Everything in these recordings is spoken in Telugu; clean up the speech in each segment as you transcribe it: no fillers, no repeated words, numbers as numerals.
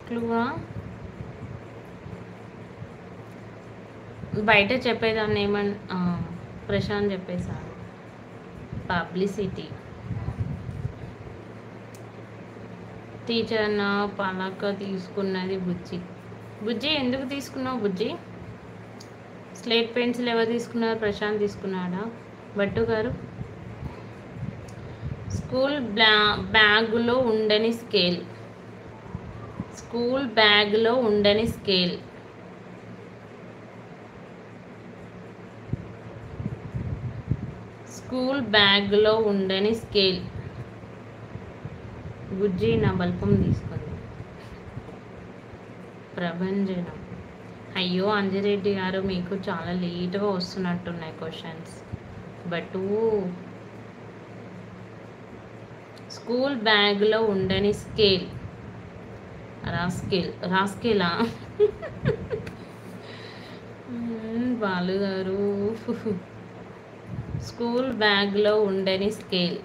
క్లూవా? బయట చెప్పేదాన్ని ప్రశాంత్ చెప్పేశారు. పబ్లిసిటీ. టీచర్ నా పలక తీసుకున్నది బుజ్జి. బుజ్జి ఎందుకు తీసుకున్నావు బుజ్జి? స్లేట్ పెన్సిల్ ఎవరు తీసుకున్నారు? ప్రశాంత్ తీసుకున్నాడా? భట్టు గారు. స్కూల్ బ్యాగులో ఉండని స్కేల్. స్కూల్ బ్యాగ్లో ఉండని స్కేల్. స్కూల్ బ్యాగ్లో ఉండని స్కేల్. బుజ్జి నా బల్పం తీసుకుంది. ప్రభంజనం. అయ్యో అంజిరెడ్డి గారు, మీకు చాలా లేట్గా వస్తున్నట్టున్నాయి క్వశ్చన్స్. బట్ స్కూల్ బ్యాగ్లో ఉండని స్కేల్. రాస్కేలా? బాలు గారు. స్కూల్ బ్యాగ్లో ఉండని స్కేల్.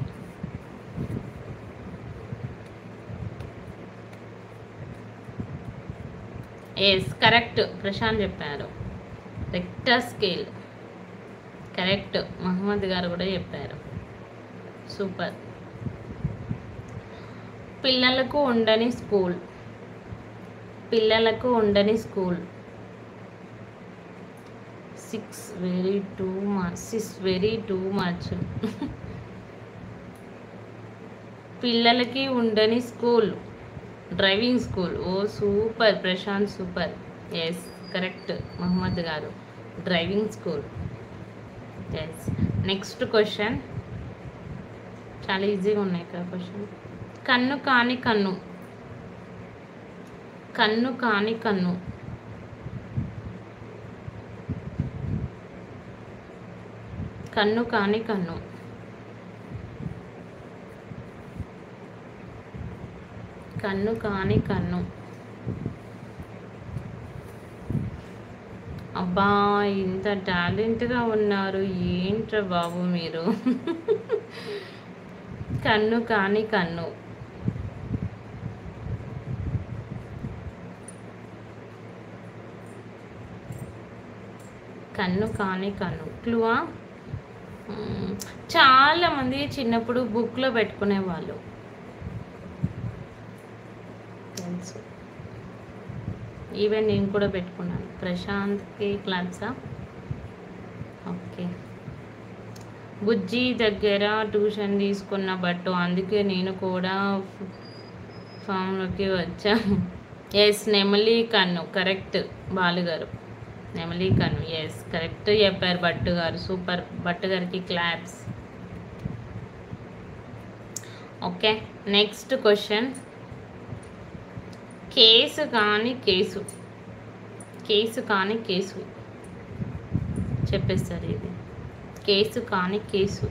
ఎస్ కరెక్ట్, ప్రశాంత్ చెప్పారు. Richter scale correct. మహమ్మద్ గారు కూడా చెప్పారు. సూపర్. పిల్లలకు ఉండని స్కూల్. పిల్లలకు ఉండని స్కూల్. 6 very two much. పిల్లలకి ఉండని school. Driving school. Oh super Prashanth, super. Yes correct Mohammed garu. Driving school. Yes. Next question చాలా ఈజీగా ఉన్నాయి కదా క్వశ్చన్. కన్ను కాని కన్ను. కన్ను కాని కన్ను. కన్ను కాని కన్ను. కన్ను కాని కన్ను. అబ్బా ఇంత టాలెంట్గా ఉన్నారు ఏంట్రా బాబు మీరు. కన్ను కాని కన్ను. కన్ను కాని కన్ను. క్లూవా? చాలామంది చిన్నప్పుడు బుక్లో పెట్టుకునేవాళ్ళు. తెలుసు, ఈవెన్ నేను కూడా పెట్టుకున్నాను. ప్రశాంత్కి క్లాప్సా? ఓకే. బుజ్జి దగ్గర ట్యూషన్ తీసుకున్న బట్టు, అందుకే నేను కూడా ఫామ్లోకి వచ్చా. ఎస్ నెమలి కన్ను కరెక్ట్ బాలుగారు. నెమలి కన్ను. ఎస్ కరెక్ట్ చెప్పారు భట్టు గారు. సూపర్. భట్టు గారికి claps. Okay. Next question. Case కాని కేసు. కేసు కాని కేసు చెప్పేస్తారు ఇది. కేసు కాని కేసు.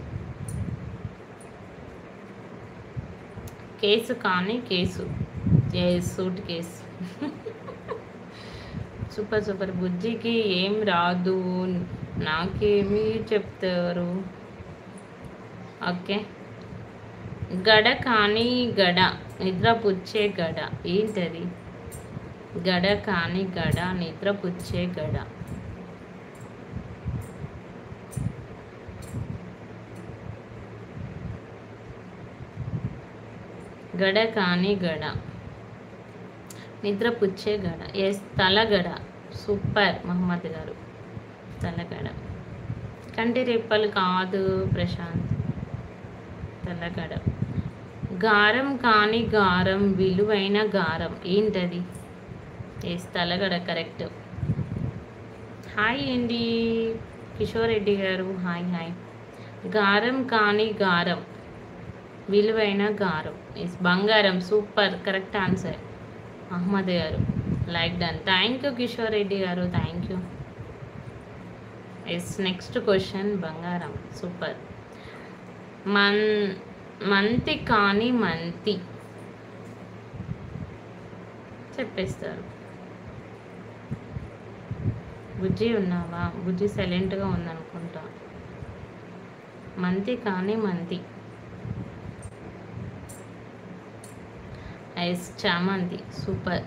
కేసు కాని case. Yes suitcase. Super super. బుజ్జికి ఏం రాదు, నాకేమీ చెప్తారు. ఓకే. గడ కాని గడ, నిద్రపుచ్చే గడ. ఏంటది? గడ కాని గడ, నిద్రపుచ్చే గడ. గడ కాని గడ, నిద్రపుచ్చే గడ. ఎస్ తలగడ. సూపర్ మహమ్మద్ గారు. తలగడ. కంటి రెప్పలు కాదు ప్రశాంత్. తలగడ. గారం కాని గారం, విలువైన గారం. ఏంటది? ఎస్ తలగడ కరెక్ట్. హాయ్ అండి కిషోర్ రెడ్డి గారు. Hi hi. గారం కాని గారం, విలువైన గారం. ఎస్ బంగారం. Super correct answer Ahmed garu. Like done. Thank you Kishore Reddy garu. Thank you. Yes next question. బంగారం. సూపర్. మంతి కాని మంతి చెప్పేస్తారు. బుజ్జి ఉన్నావా? బుజ్జి సైలెంట్గా ఉందనుకుంటా. మంతి కాని మంతి. ఎస్ చామంతి. సూపర్.